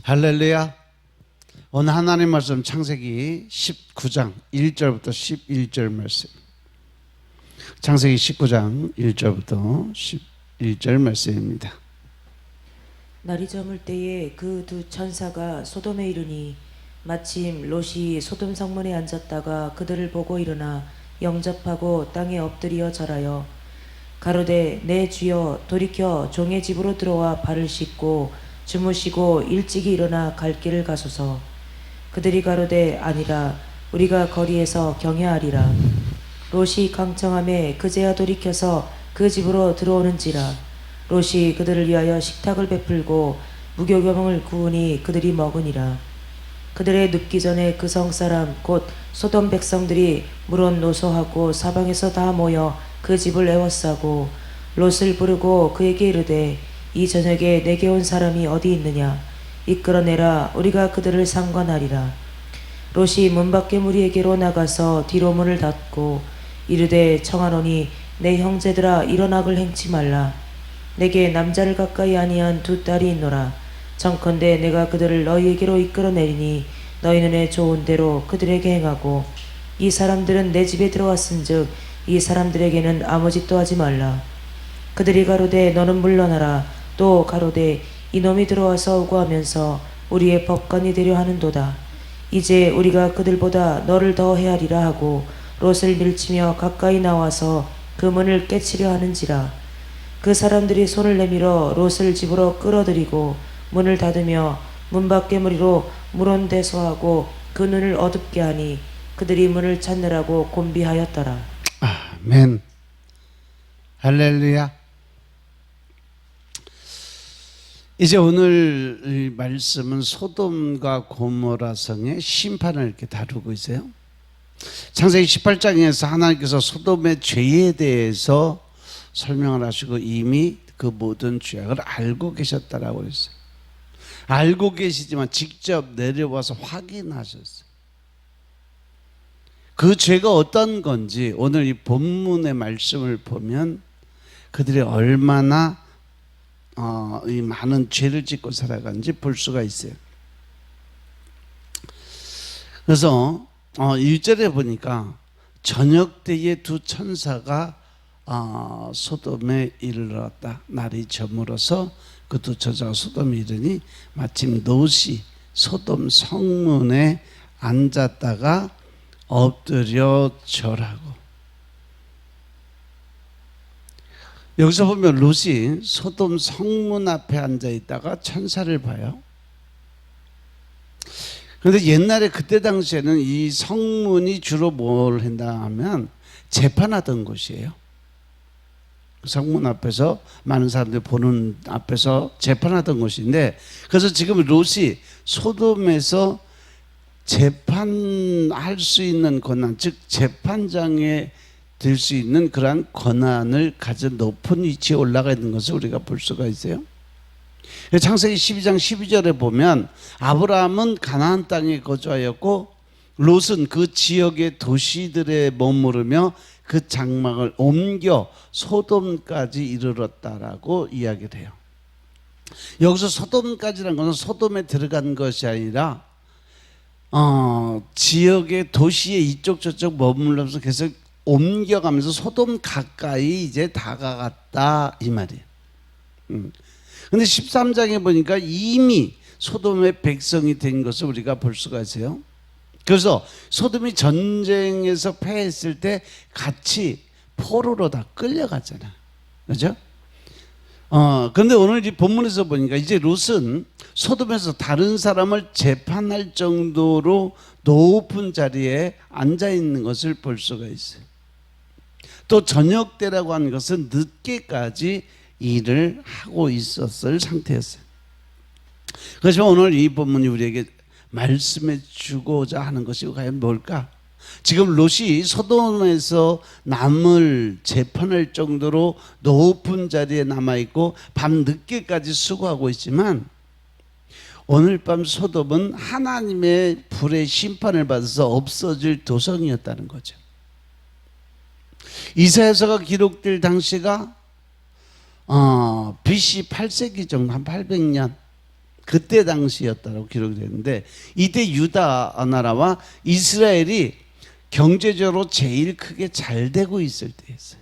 할렐루야. 오늘 하나님 말씀 창세기 19장 1절부터 11절 말씀. 창세기 19장 1절부터 11절 말씀입니다. 날이 저물 때에 그 두 천사가 소돔에 이르니 마침 롯이 소돔 성문에 앉았다가 그들을 보고 일어나 영접하고 땅에 엎드려 절하여 가로되 내 주여 돌이켜 종의 집으로 들어와 발을 씻고 주무시고 일찍이 일어나 갈 길을 가소서. 그들이 가로되 아니라 우리가 거리에서 경외하리라. 롯이 강청함에 그제야 돌이켜서 그 집으로 들어오는지라. 롯이 그들을 위하여 식탁을 베풀고 무교병을 구우니 그들이 먹으니라. 그들의 눕기 전에 그 성사람 곧 소돔 백성들이 물론 노소하고 사방에서 다 모여 그 집을 에워싸고 롯을 부르고 그에게 이르되 이 저녁에 내게 온 사람이 어디 있느냐 이끌어내라. 우리가 그들을 상관하리라. 롯이 문 밖에 무리에게로 나가서 뒤로 문을 닫고 이르되 청하노니 내 형제들아 일어나글 행치 말라. 내게 남자를 가까이 아니한 두 딸이 있노라. 청컨대 내가 그들을 너희에게로 이끌어내리니 너희 눈에 좋은 대로 그들에게 행하고 이 사람들은 내 집에 들어왔은즉 이 사람들에게는 아무 짓도 하지 말라. 그들이 가로되 너는 물러나라. 또 가로되 이놈이 들어와서 오고 하면서 우리의 법관이 되려 하는도다. 이제 우리가 그들보다 너를 더 헤아리라 하고 롯을 밀치며 가까이 나와서 그 문을 깨치려 하는지라. 그 사람들이 손을 내밀어 롯을 집으로 끌어들이고 문을 닫으며 문 밖에 무리로 물온대소하고 그 눈을 어둡게 하니 그들이 문을 찾느라고 곤비하였더라. 아멘. 할렐루야. 이제 오늘 이 말씀은 소돔과 고모라 성의 심판을 이렇게 다루고 있어요. 창세기 18장에서 하나님께서 소돔의 죄에 대해서 설명을 하시고 이미 그 모든 죄악을 알고 계셨다라고 했어요. 알고 계시지만 직접 내려와서 확인하셨어요. 그 죄가 어떤 건지 오늘 이 본문의 말씀을 보면 그들이 얼마나 이 많은 죄를 짓고 살아가는지 볼 수가 있어요. 그래서 1절에 보니까 저녁 때에 두 천사가 소돔에 이르렀다. 날이 저물어서 그 두 천사가 소돔에 이르니 마침 롯이 소돔 성문에 앉았다가 엎드려 절하고. 여기서 보면 롯이 소돔 성문 앞에 앉아 있다가 천사를 봐요. 그런데 옛날에 그때 당시에는 이 성문이 주로 뭘 했나 하면 재판하던 곳이에요. 성문 앞에서 많은 사람들이 보는 앞에서 재판하던 곳인데, 그래서 지금 롯이 소돔에서 재판할 수 있는 권한, 즉 재판장에 될 수 있는 그러한 권한을 가진 높은 위치에 올라가 있는 것을 우리가 볼 수가 있어요. 창세기 12장 12절에 보면 아브라함은 가나안 땅에 거주하였고 롯은 그 지역의 도시들에 머무르며 그 장막을 옮겨 소돔까지 이르렀다라고 이야기를 해요. 여기서 소돔까지라는 것은 소돔에 들어간 것이 아니라 지역의 도시에 이쪽 저쪽 머물면서 계속 옮겨가면서 소돔 가까이 이제 다가갔다 이 말이에요. 근데 13장에 보니까 이미 소돔의 백성이 된 것을 우리가 볼 수가 있어요. 그래서 소돔이 전쟁에서 패했을 때 같이 포로로 다 끌려갔잖아요. 그렇죠? 그런데 오늘 이 본문에서 보니까 이제 롯은 소돔에서 다른 사람을 재판할 정도로 높은 자리에 앉아 있는 것을 볼 수가 있어요. 또 저녁 때라고 하는 것은 늦게까지 일을 하고 있었을 상태였어요. 그래서 오늘 이 본문이 우리에게 말씀해 주고자 하는 것이 과연 뭘까? 지금 롯이 소돔에서 남을 재판할 정도로 높은 자리에 남아있고 밤 늦게까지 수고하고 있지만 오늘 밤 소돔은 하나님의 불의 심판을 받아서 없어질 도성이었다는 거죠. 이사야서가 기록될 당시가 BC 8세기 정도, 한 800년 그때 당시였다고 기록이 되는데 이때 유다 나라와 이스라엘이 경제적으로 제일 크게 잘 되고 있을 때였어요.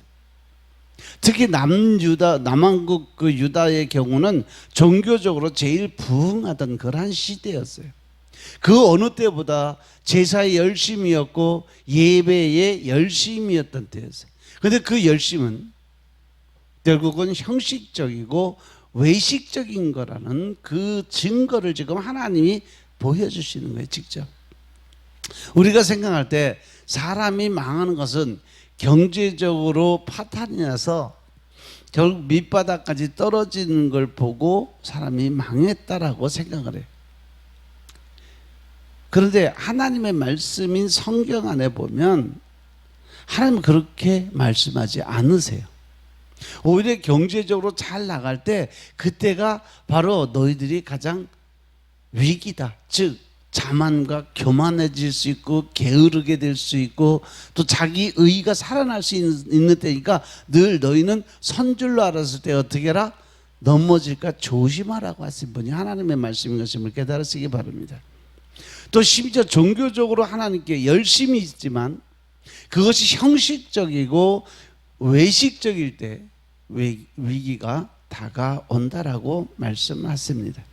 특히 남왕국 그 유다의 경우는 종교적으로 제일 부흥하던 그러한 시대였어요. 그 어느 때보다 제사의 열심이었고 예배의 열심이었던 때였어요. 그런데 그 열심은 결국은 형식적이고 외식적인 거라는 그 증거를 지금 하나님이 보여주시는 거예요. 직접. 우리가 생각할 때 사람이 망하는 것은 경제적으로 파탄이 나서 결국 밑바닥까지 떨어지는 걸 보고 사람이 망했다라고 생각을 해요. 그런데 하나님의 말씀인 성경 안에 보면 하나님은 그렇게 말씀하지 않으세요. 오히려 경제적으로 잘 나갈 때 그때가 바로 너희들이 가장 위기다. 즉 자만과 교만해질 수 있고 게으르게 될 수 있고 또 자기 의의가 살아날 수 있는 때니까 늘 너희는 선줄로 알았을 때 어떻게 해라? 넘어질까 조심하라고 하신 분이 하나님의 말씀인 것임을 깨달으시기 바랍니다. 또 심지어 종교적으로 하나님께 열심히 있지만 그것이 형식적이고 외식적일 때 위기가 다가온다라고 말씀하십니다.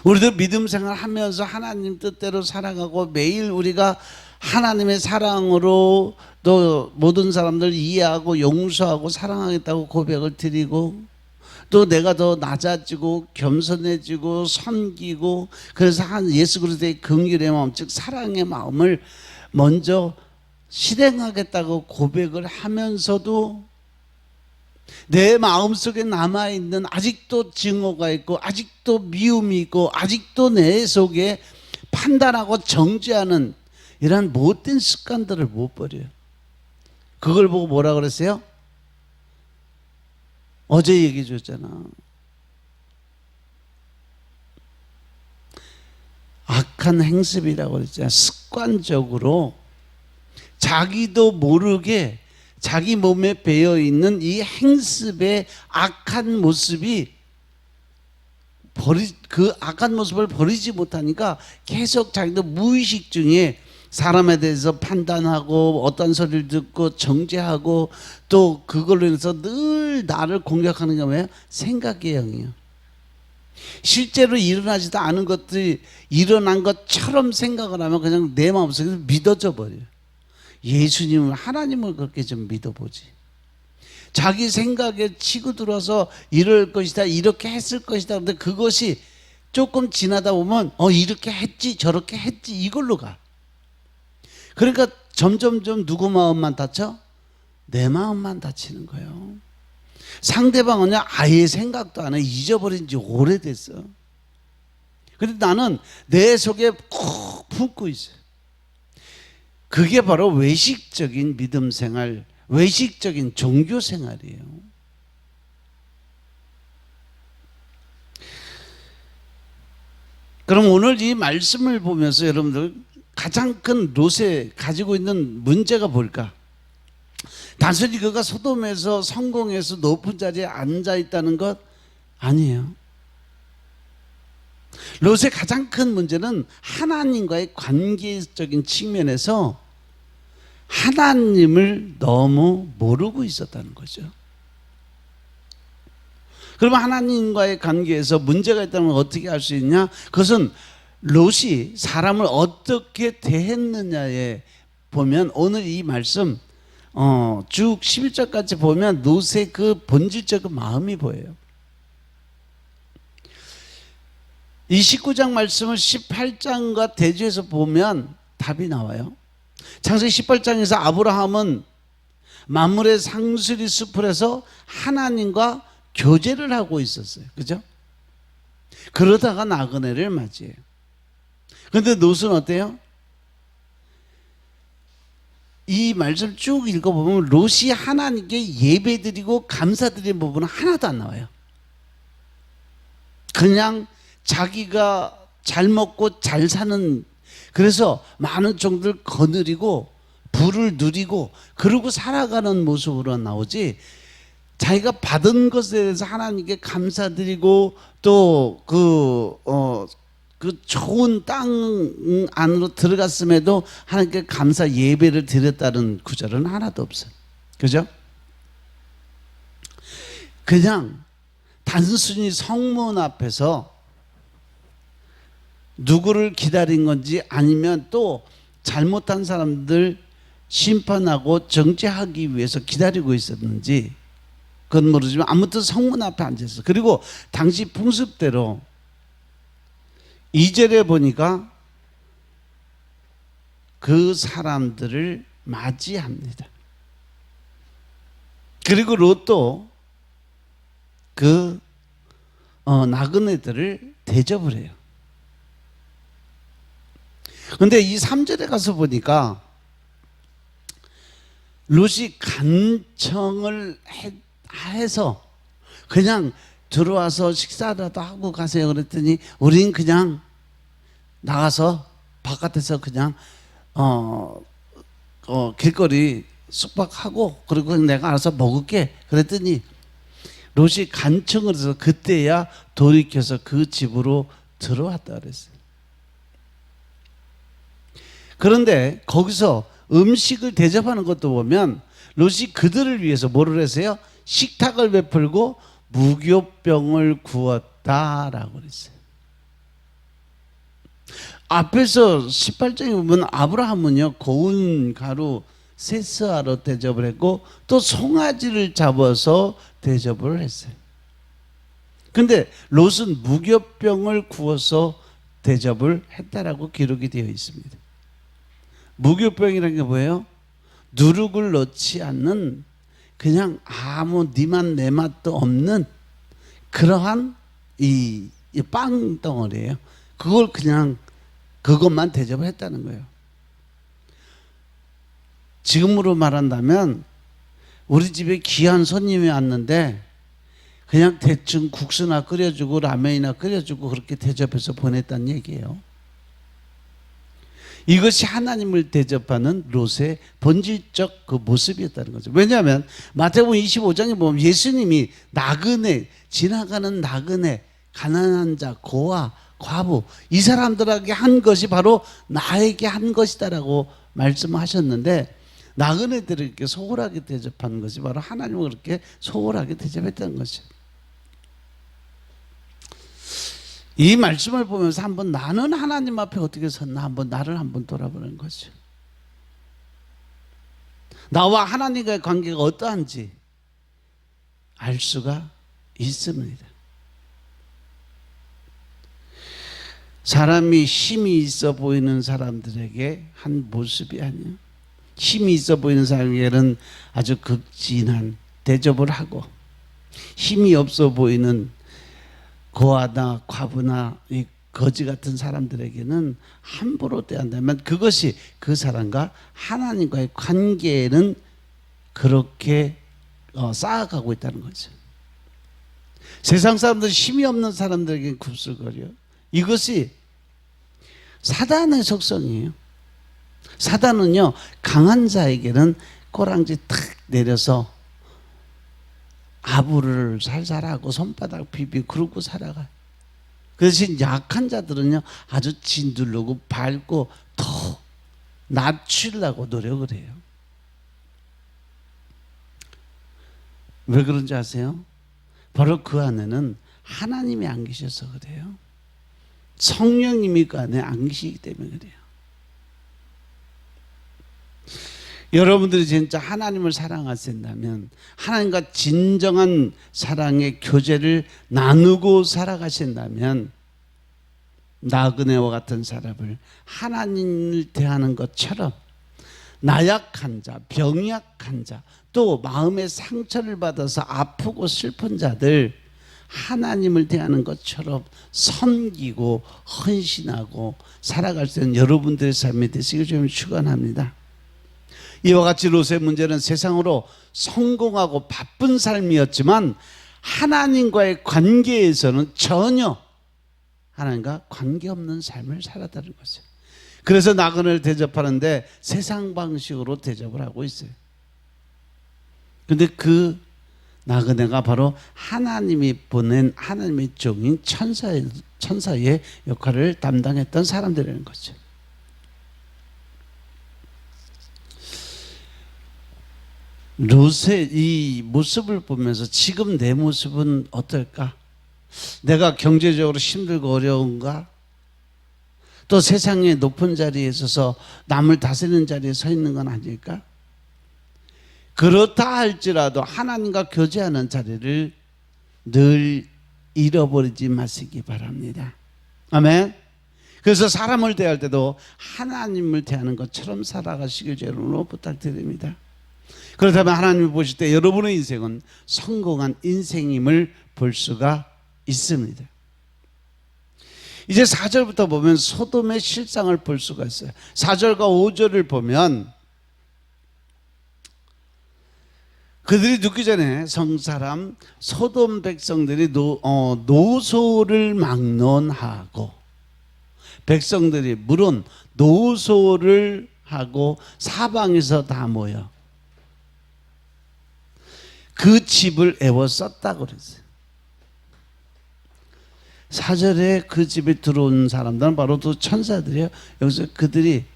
우리도 믿음 생활하면서 하나님 뜻대로 살아가고 매일 우리가 하나님의 사랑으로 또 모든 사람들 이해하고 용서하고 사랑하겠다고 고백을 드리고 또 내가 더 낮아지고 겸손해지고 섬기고 그래서 예수 그리스도의 긍휼의 마음 즉 사랑의 마음을 먼저 실행하겠다고 고백을 하면서도 내 마음속에 남아있는 아직도 증오가 있고 아직도 미움이 있고 아직도 내 속에 판단하고 정죄하는 이런 못된 습관들을 못 버려요. 그걸 보고 뭐라 그랬어요? 어제 얘기해 줬잖아. 악한 행습이라고 그랬잖아. 습관적으로 자기도 모르게 자기 몸에 배어있는 이 행습의 악한 모습이 그 악한 모습을 버리지 못하니까 계속 자기도 무의식 중에 사람에 대해서 판단하고 어떤 소리를 듣고 정죄하고 또 그걸로 인해서 늘 나를 공격하는 게 뭐예요? 생각의 영이에요. 실제로 일어나지도 않은 것들이 일어난 것처럼 생각을 하면 그냥 내 마음속에서 믿어져 버려요. 예수님을 하나님을 그렇게 좀 믿어보지. 자기 생각에 치고 들어서 이럴 것이다 이렇게 했을 것이다. 근데 그것이 조금 지나다 보면 이렇게 했지 저렇게 했지 이걸로 가. 그러니까 점점점 누구 마음만 다쳐? 내 마음만 다치는 거예요. 상대방은 아예 생각도 안 해. 잊어버린 지 오래됐어. 그런데 나는 내 속에 콕 품고 있어요. 그게 바로 외식적인 믿음 생활, 외식적인 종교 생활이에요. 그럼 오늘 이 말씀을 보면서 여러분들 가장 큰 롯에 가지고 있는 문제가 뭘까? 단순히 그가 소돔에서 성공해서 높은 자리에 앉아 있다는 것 아니에요. 롯의 가장 큰 문제는 하나님과의 관계적인 측면에서 하나님을 너무 모르고 있었다는 거죠. 그러면 하나님과의 관계에서 문제가 있다면 어떻게 알 수 있냐? 그것은 롯이 사람을 어떻게 대했느냐에 보면 오늘 이 말씀 쭉 11절까지 보면 롯의 그 본질적인 마음이 보여요. 이 19장 말씀을 18장과 대조해서 보면 답이 나와요. 창세기 18장에서 아브라함은 만물의 상수리 숲에서 하나님과 교제를 하고 있었어요. 그죠? 그러다가 나그네를 맞이해요. 그런데 롯은 어때요? 이 말씀 쭉 읽어보면 롯이 하나님께 예배드리고 감사드리는 부분은 하나도 안 나와요. 그냥 자기가 잘 먹고 잘 사는 그래서 많은 종들 거느리고 부를 누리고 그러고 살아가는 모습으로 나오지 자기가 받은 것에 대해서 하나님께 감사드리고 또 그 좋은 땅 안으로 들어갔음에도 하나님께 감사 예배를 드렸다는 구절은 하나도 없어요. 그죠? 그냥 단순히 성문 앞에서 누구를 기다린 건지 아니면 또 잘못한 사람들 심판하고 정죄하기 위해서 기다리고 있었는지 그건 모르지만 아무튼 성문 앞에 앉아있어. 그리고 당시 풍습대로 2절에 보니까 그 사람들을 맞이합니다. 그리고 롯도 그 나그네들을 대접을 해요. 그런데 이 3절에 가서 보니까 롯이 간청을 해서 그냥 들어와서 식사라도 하고 가세요 그랬더니 우린 그냥 나가서 바깥에서 그냥 길거리 숙박하고 그리고 내가 알아서 먹을게 그랬더니 롯이 간청을 해서 그때야 돌이켜서 그 집으로 들어왔다 그랬어요. 그런데 거기서 음식을 대접하는 것도 보면 롯이 그들을 위해서 뭐를 했어요? 식탁을 베풀고 무교병을 구웠다라고 그랬어요. 앞에서 18장에 보면 아브라함은요 고운 가루 세스하러 대접을 했고 또 송아지를 잡아서 대접을 했어요. 근데 롯은 무교병을 구워서 대접을 했다라고 기록이 되어 있습니다. 무교병이라는 게 뭐예요? 누룩을 넣지 않는 그냥 아무 니맛 내맛도 없는 그러한 이 빵덩어리예요. 그걸 그냥 그것만 대접을 했다는 거예요. 지금으로 말한다면 우리 집에 귀한 손님이 왔는데 그냥 대충 국수나 끓여주고 라면이나 끓여주고 그렇게 대접해서 보냈다는 얘기예요. 이것이 하나님을 대접하는 롯의 본질적 그 모습이었다는 거죠. 왜냐하면 마태복음 25장에 보면 예수님이 나그네, 지나가는 나그네, 가난한 자, 고아, 과부 이 사람들에게 한 것이 바로 나에게 한 것이다라고 말씀하셨는데 나그네들을 이렇게 소홀하게 대접하는 것이 바로 하나님을 그렇게 소홀하게 대접했다는 것이죠. 이 말씀을 보면서 한번 나는 하나님 앞에 어떻게 섰나 한번 나를 한번 돌아보는 거죠. 나와 하나님과의 관계가 어떠한지 알 수가 있습니다. 사람이 힘이 있어 보이는 사람들에게 한 모습이 아니에요. 힘이 있어 보이는 사람에게는 아주 극진한 대접을 하고 힘이 없어 보이는 고아나 과부나 이 거지 같은 사람들에게는 함부로 대한다면 그것이 그 사람과 하나님과의 관계에는 그렇게 쌓아가고 있다는 거죠. 세상 사람들 힘이 없는 사람들에게는 굽슬거려. 이것이 사단의 속성이에요. 사단은요 강한 자에게는 꼬랑지 탁 내려서 아부를 살살하고 손바닥 비비고 그러고 살아가요. 그 대신 약한 자들은요 아주 짓누르고 밟고 더 낮추려고 노력을 해요. 왜 그런지 아세요? 바로 그 안에는 하나님이 안 계셔서 그래요. 성령님이 그 안에 안 계시기 때문에 그래요. 여러분들이 진짜 하나님을 사랑하신다면 하나님과 진정한 사랑의 교제를 나누고 살아가신다면 나그네와 같은 사람을 하나님을 대하는 것처럼 나약한 자, 병약한 자, 또 마음의 상처를 받아서 아프고 슬픈 자들 하나님을 대하는 것처럼 섬기고 헌신하고 살아갈 수 있는 여러분들의 삶이 되시길 좀 축원합니다. 이와 같이 롯의 문제는 세상으로 성공하고 바쁜 삶이었지만 하나님과의 관계에서는 전혀 하나님과 관계없는 삶을 살았다는 거죠. 그래서 나그네를 대접하는데 세상 방식으로 대접을 하고 있어요. 근데 그 나그네가 바로 하나님이 보낸 하나님의 종인 천사의 역할을 담당했던 사람들이라는 거죠. 롯의 이 모습을 보면서 지금 내 모습은 어떨까? 내가 경제적으로 힘들고 어려운가? 또 세상의 높은 자리에 있어서 남을 다스리는 자리에 서 있는 건 아닐까? 그렇다 할지라도 하나님과 교제하는 자리를 늘 잃어버리지 마시기 바랍니다. 아멘. 그래서 사람을 대할 때도 하나님을 대하는 것처럼 살아가시길 주로 부탁드립니다. 그렇다면 하나님이 보실 때 여러분의 인생은 성공한 인생임을 볼 수가 있습니다. 이제 4절부터 보면 소돔의 실상을 볼 수가 있어요. 4절과 5절을 보면 그들이 눕기 전에 성사람 소돔 백성들이 노소를 막론하고, 백성들이 물론 노소를 하고 사방에서 다 모여 그 집을 애워쌌다고 그랬어요. 4절에 그 집에 들어온 사람들은 바로 또 천사들이에요. 여기서 그들이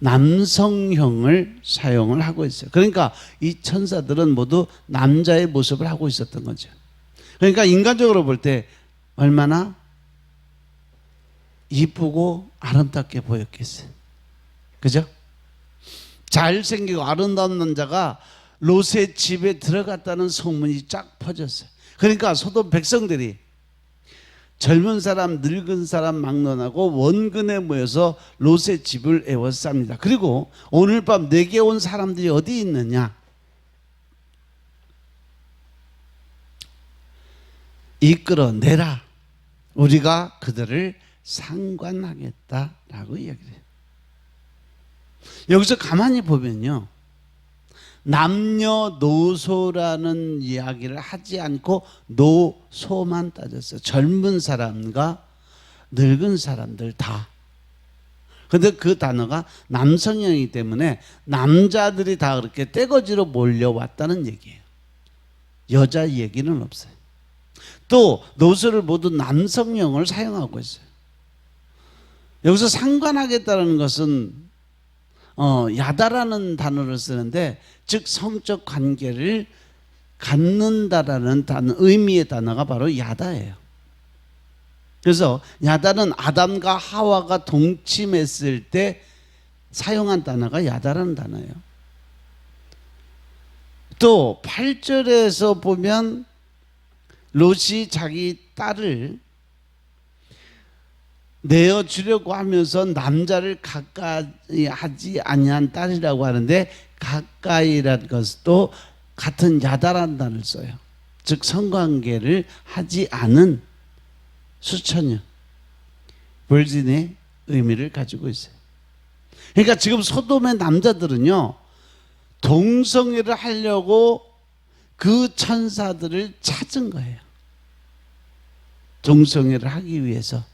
남성형을 사용을 하고 있어요. 그러니까 이 천사들은 모두 남자의 모습을 하고 있었던 거죠. 그러니까 인간적으로 볼 때 얼마나 이쁘고 아름답게 보였겠어요. 그죠? 잘생기고 아름다운 남자가 롯의 집에 들어갔다는 소문이 쫙 퍼졌어요. 그러니까 소돔 백성들이 젊은 사람, 늙은 사람 막론하고 원근에 모여서 롯의 집을 애워쌉니다. 그리고 오늘 밤 내게 온 사람들이 어디 있느냐? 이끌어내라. 우리가 그들을 상관하겠다라고 이야기를 해요. 여기서 가만히 보면요, 남녀노소라는 이야기를 하지 않고 노소만 따졌어요. 젊은 사람과 늙은 사람들 다. 그런데 그 단어가 남성형이기 때문에 남자들이 다 그렇게 떼거지로 몰려왔다는 얘기예요. 여자 얘기는 없어요. 또 노소를 모두 남성형을 사용하고 있어요. 여기서 상관하겠다는 것은 야다라는 단어를 쓰는데, 즉 성적 관계를 갖는다라는 의미의 단어가 바로 야다예요. 그래서 야다는 아담과 하와가 동침했을 때 사용한 단어가 야다라는 단어예요. 또 8절에서 보면 롯이 자기 딸을 내어주려고 하면서 남자를 가까이 하지 아니한 딸이라고 하는데, 가까이라는 것도 같은 야다라는 단어를 써요. 즉 성관계를 하지 않은 수천년, 벌진의 의미를 가지고 있어요. 그러니까 지금 소돔의 남자들은요, 동성애를 하려고 그 천사들을 찾은 거예요. 동성애를 하기 위해서.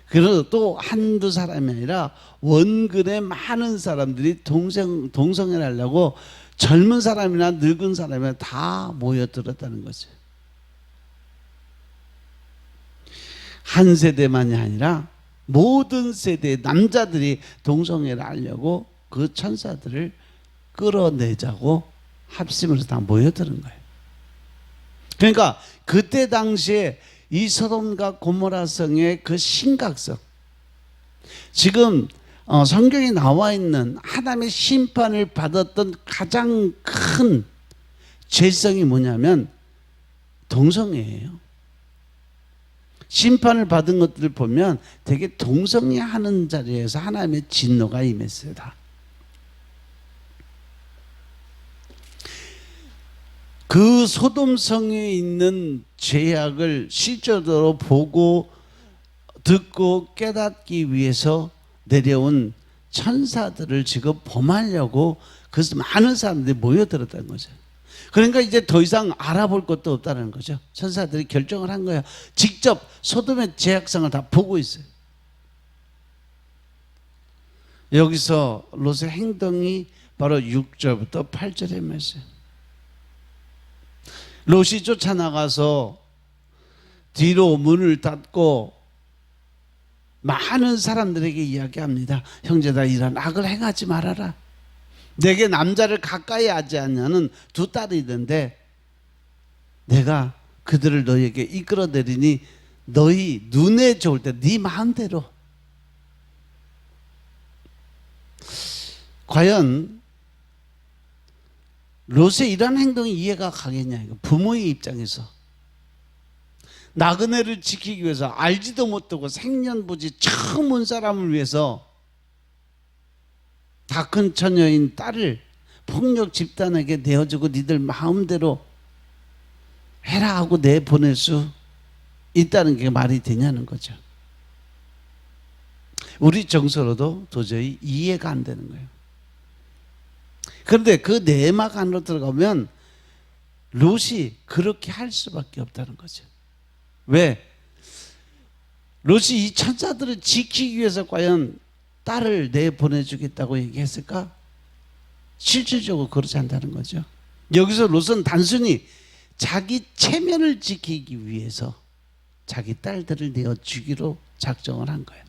그래서 또 한두 사람이 아니라 원근의 많은 사람들이 동성애를 하려고 젊은 사람이나 늙은 사람이나 다 모여들었다는 거죠. 한 세대만이 아니라 모든 세대의 남자들이 동성애를 하려고 그 천사들을 끌어내자고 합심해서 다 모여드는 거예요. 그러니까 그때 당시에 이 소돔과 고모라 성의 그 심각성, 지금 성경에 나와 있는 하나님의 심판을 받았던 가장 큰 죄성이 뭐냐면 동성애예요. 심판을 받은 것들을 보면 되게 동성애 하는 자리에서 하나님의 진노가 임했어요. 다. 그 소돔성에 있는 죄악을 실제로 보고 듣고 깨닫기 위해서 내려온 천사들을 지금 범하려고 그래서 많은 사람들이 모여들었다는 거죠. 그러니까 이제 더 이상 알아볼 것도 없다는 거죠. 천사들이 결정을 한 거예요. 직접 소돔의 죄악성을 다 보고 있어요. 여기서 롯의 행동이 바로 6절부터 8절의 말씀. 롯이 쫓아나가서 뒤로 문을 닫고 많은 사람들에게 이야기합니다. 형제다, 이런 악을 행하지 말아라. 내게 남자를 가까이 하지 않냐는 두 딸이 있는데 내가 그들을 너희에게 이끌어내리니 너희 눈에 좋을 때 네 마음대로. 과연 롯의 이러한 행동이 이해가 가겠냐, 이거 부모의 입장에서. 나그네를 지키기 위해서 알지도 못하고 생년부지 처음 온 사람을 위해서 다 큰 처녀인 딸을 폭력 집단에게 내어주고 니들 마음대로 해라 하고 내보낼 수 있다는 게 말이 되냐는 거죠. 우리 정서로도 도저히 이해가 안 되는 거예요. 그런데 그 내막 안으로 들어가면 롯이 그렇게 할 수밖에 없다는 거죠. 왜? 롯이 이 천사들을 지키기 위해서 과연 딸을 내보내주겠다고 얘기했을까? 실질적으로 그렇지 않다는 거죠. 여기서 롯은 단순히 자기 체면을 지키기 위해서 자기 딸들을 내어주기로 작정을 한 거예요.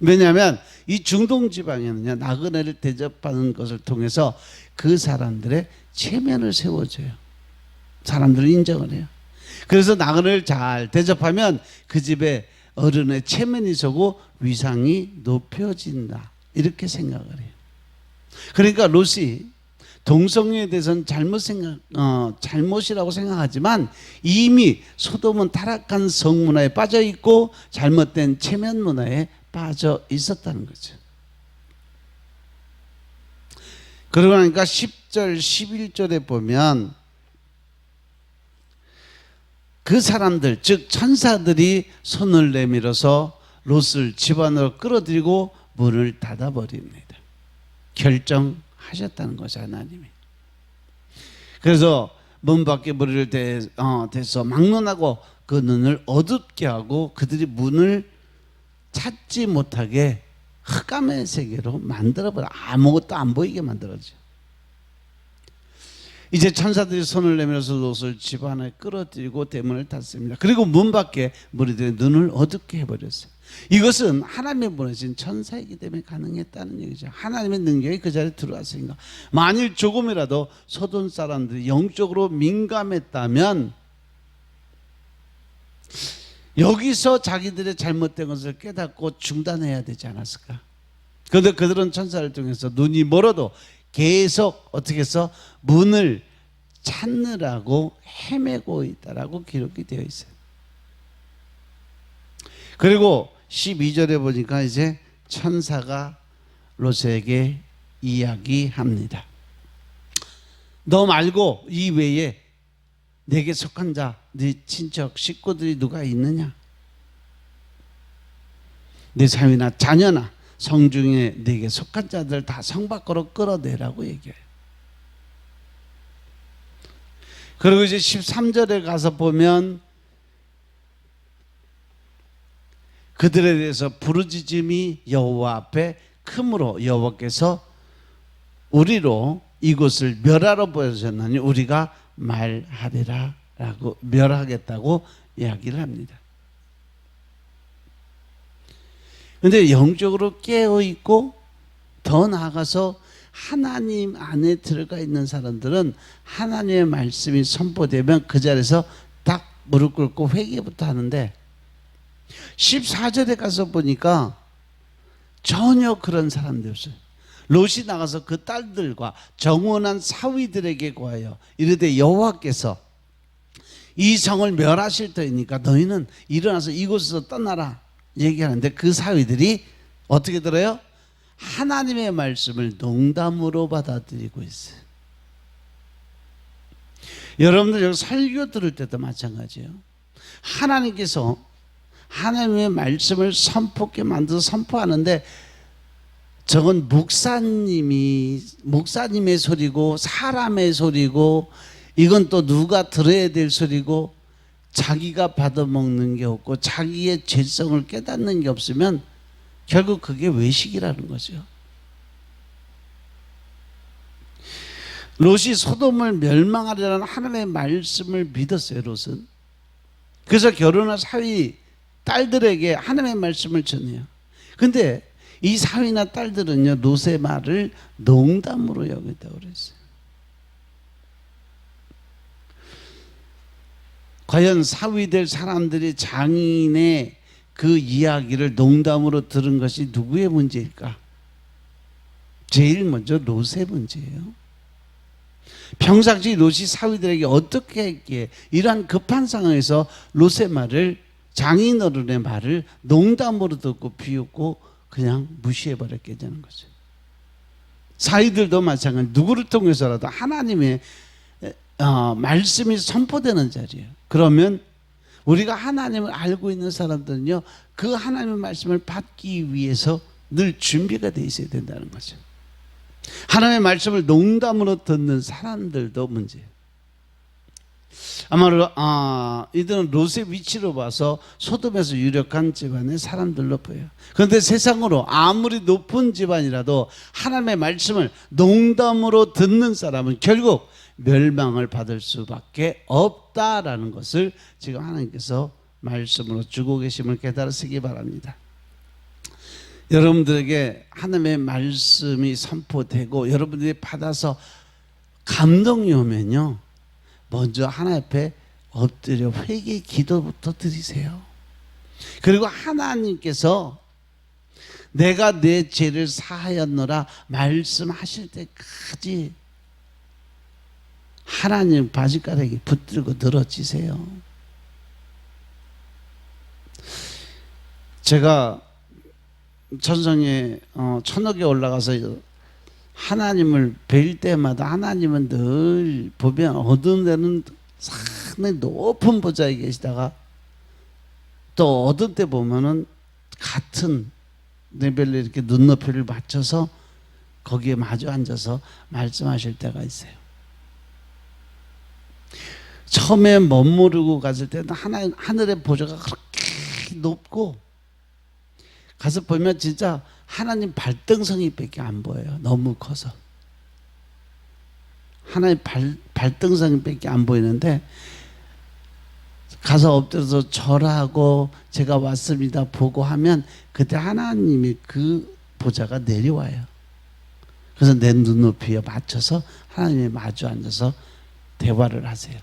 왜냐하면 이 중동 지방에는요, 나그네를 대접하는 것을 통해서 그 사람들의 체면을 세워줘요. 사람들을 인정을 해요. 그래서 나그네를 잘 대접하면 그 집에 어른의 체면이 서고 위상이 높여진다, 이렇게 생각을 해요. 그러니까 롯이 동성애에 대해서는 잘못이라고 생각하지만 이미 소돔은 타락한 성문화에 빠져 있고 잘못된 체면 문화에 빠져 있었다는 거죠. 그러고 나니까 10절 11절에 보면 그 사람들, 즉 천사들이 손을 내밀어서 롯을 집 안으로 끌어들이고 문을 닫아버립니다. 결정하셨다는 거죠, 하나님이. 그래서 문 밖에 머리를 대서 막론하고 그 눈을 어둡게 하고 그들이 문을 찾지 못하게 흑암의 세계로 만들어버려. 아무것도 안 보이게 만들어져. 이제 천사들이 손을 내밀어서 롯을 집 안에 끌어들이고 대문을 닫습니다. 그리고 문 밖에 무리들의 눈을 어둡게 해버렸어요. 이것은 하나님이 보내신 천사이기 때문에 가능했다는 얘기죠. 하나님의 능력이 그 자리에 들어왔으니까. 만일 조금이라도 소돔 사람들이 영적으로 민감했다면 여기서 자기들의 잘못된 것을 깨닫고 중단해야 되지 않았을까? 그런데 그들은 천사를 통해서 눈이 멀어도 계속 어떻게 해서 문을 찾느라고 헤매고 있다라고 기록이 되어 있어요. 그리고 12절에 보니까 이제 천사가 롯에게 이야기합니다. 너 말고 이 외에 내게 속한 자, 네 친척, 식구들이 누가 있느냐? 네 자녀나 자녀나 성중에 네게 속한 자들 다 성 밖으로 끌어내라고 얘기해요. 그리고 이제 13절에 가서 보면 그들에 대해서 부르짖음이 여호와 앞에 크므로 여호와께서 우리로 이곳을 멸하러 보내셨나니 우리가 말하리라 라고 멸하겠다고 이야기를 합니다. 그런데 영적으로 깨어있고 더 나아가서 하나님 안에 들어가 있는 사람들은 하나님의 말씀이 선포되면 그 자리에서 딱 무릎 꿇고 회개부터 하는데 14절에 가서 보니까 전혀 그런 사람들이 없어요. 롯이 나가서 그 딸들과 정원한 사위들에게 구하여 이르되 여호와께서 이 성을 멸하실 터이니까 너희는 일어나서 이곳에서 떠나라 얘기하는데 그 사위들이 어떻게 들어요? 하나님의 말씀을 농담으로 받아들이고 있어요. 여러분들 여기 설교 들을 때도 마찬가지예요. 하나님께서 하나님의 말씀을 선포하게 만들어서 선포하는데 저건 목사님의 소리고 사람의 소리고 이건 또 누가 들어야 될 소리고 자기가 받아먹는 게 없고 자기의 죄성을 깨닫는 게 없으면 결국 그게 외식이라는 거죠. 롯이 소돔을 멸망하리라는 하나님의 말씀을 믿었어요. 롯은. 그래서 결혼한 사위 딸들에게 하나님의 말씀을 전해요. 근데 이 사위나 딸들은요, 롯의 말을 농담으로 여겼다고 그랬어요. 과연 사위될 사람들이 장인의 그 이야기를 농담으로 들은 것이 누구의 문제일까? 제일 먼저 롯의 문제예요. 평상시 롯이 사위들에게 어떻게 했기에 이러한 급한 상황에서 롯의 말을, 장인어른의 말을 농담으로 듣고 비웃고 그냥 무시해버렸게 되는 거죠. 사위들도 마찬가지, 누구를 통해서라도 하나님의 말씀이 선포되는 자리예요. 그러면 우리가 하나님을 알고 있는 사람들은요, 그 하나님의 말씀을 받기 위해서 늘 준비가 돼 있어야 된다는 거죠. 하나님의 말씀을 농담으로 듣는 사람들도 문제예요. 아마도 이들은 롯의 위치로 봐서 소돔에서 유력한 집안의 사람들로 보여요. 그런데 세상으로 아무리 높은 집안이라도 하나님의 말씀을 농담으로 듣는 사람은 결국 멸망을 받을 수밖에 없다라는 것을 지금 하나님께서 말씀으로 주고 계심을 깨달으시기 바랍니다. 여러분들에게 하나님의 말씀이 선포되고 여러분들이 받아서 감동이 오면요, 먼저 하나님 앞에 엎드려 회개 기도부터 드리세요. 그리고 하나님께서 내가 내 죄를 사하였노라 말씀하실 때까지 하나님 바지가락에 붙들고 늘어지세요. 제가 천성에 천옥에 올라가서 하나님을 뵐 때마다 하나님은 늘 보면 어두운 데는 상당히 높은 보좌에 계시다가 또 어두운 때 보면은 같은 레벨로 이렇게 눈높이를 맞춰서 거기에 마주 앉아서 말씀하실 때가 있어요. 처음에 멋모르고 갔을 때는 하늘의 보좌가 그렇게 높고 가서 보면 진짜 하나님 발등성이 밖에 안 보여요. 너무 커서. 하나님 발등성이 밖에 안 보이는데 가서 엎드려서 절하고 제가 왔습니다 보고 하면 그때 하나님의 그 보좌가 내려와요. 그래서 내 눈높이에 맞춰서 하나님이 마주 앉아서 대화를 하세요.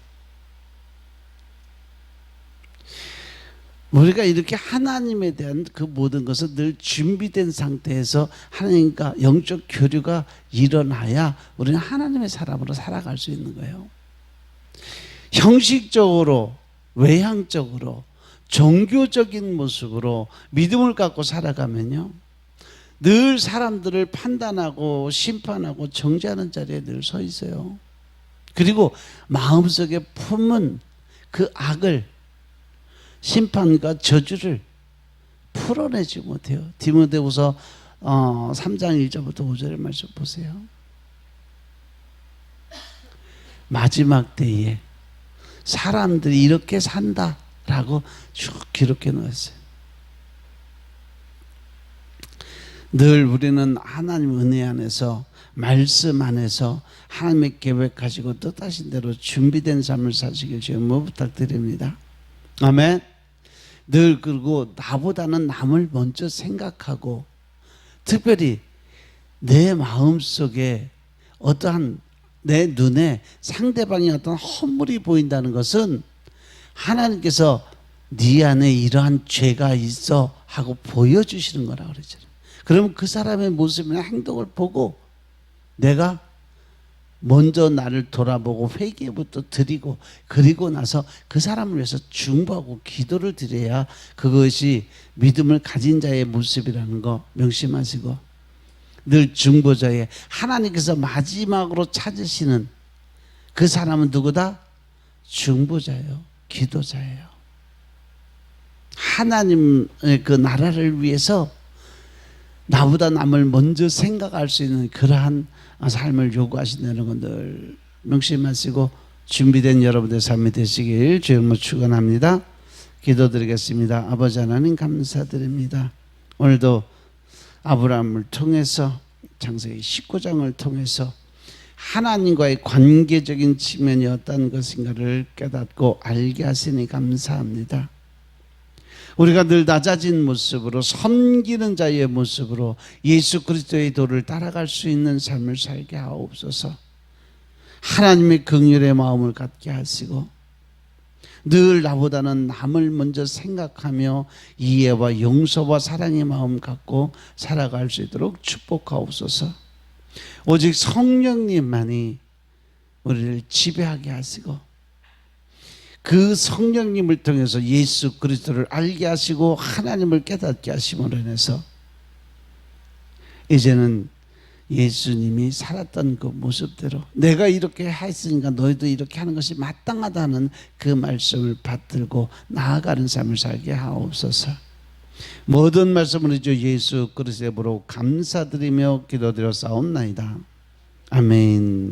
우리가 이렇게 하나님에 대한 그 모든 것을 늘 준비된 상태에서 하나님과 영적 교류가 일어나야 우리는 하나님의 사람으로 살아갈 수 있는 거예요. 형식적으로, 외향적으로, 종교적인 모습으로 믿음을 갖고 살아가면요, 늘 사람들을 판단하고 심판하고 정죄하는 자리에 늘 서 있어요. 그리고 마음속에 품은 그 악을, 심판과 저주를 풀어내지 못해요. 디모데후서 3장 1절부터 5절의 말씀 보세요. 마지막 때에 사람들이 이렇게 산다라고 쭉 기록해 놓았어요. 늘 우리는 하나님 은혜 안에서, 말씀 안에서 하나님의 계획하시고 뜻하신 대로 준비된 삶을 사시길 주님으로 부탁드립니다. 아멘. 늘 그리고 나보다는 남을 먼저 생각하고, 특별히 내 마음속에 어떠한 내 눈에 상대방이 어떤 허물이 보인다는 것은 하나님께서 네 안에 이러한 죄가 있어 하고 보여주시는 거라고 그러잖아요. 그러면 그 사람의 모습이나 행동을 보고 내가 먼저 나를 돌아보고 회개부터 드리고, 그리고 나서 그 사람을 위해서 중보하고 기도를 드려야 그것이 믿음을 가진 자의 모습이라는 거 명심하시고, 늘 중보자의 하나님께서 마지막으로 찾으시는 그 사람은 누구다? 중보자예요. 기도자예요. 하나님의 그 나라를 위해서 나보다 남을 먼저 생각할 수 있는 그러한 삶을 요구하신다는 것들 명심하시고 준비된 여러분의 삶이 되시길 주님으로 축원합니다. 기도드리겠습니다. 아버지 하나님 감사드립니다. 오늘도 아브라함을 통해서 창세기 19장을 통해서 하나님과의 관계적인 측면이 어떤 것인가를 깨닫고 알게 하시니 감사합니다. 우리가 늘 낮아진 모습으로 섬기는 자의 모습으로 예수 그리스도의 도를 따라갈 수 있는 삶을 살게 하옵소서. 하나님의 긍휼의 마음을 갖게 하시고 늘 나보다는 남을 먼저 생각하며 이해와 용서와 사랑의 마음 갖고 살아갈 수 있도록 축복하옵소서. 오직 성령님만이 우리를 지배하게 하시고 그 성령님을 통해서 예수 그리스도를 알게 하시고 하나님을 깨닫게 하심으로 인해서 이제는 예수님이 살았던 그 모습대로 내가 이렇게 했으니까 너희도 이렇게 하는 것이 마땅하다는 그 말씀을 받들고 나아가는 삶을 살게 하옵소서. 모든 말씀을 주 예수 그리스도의 이름으로 감사드리며 기도드려 싸움나이다. 아멘.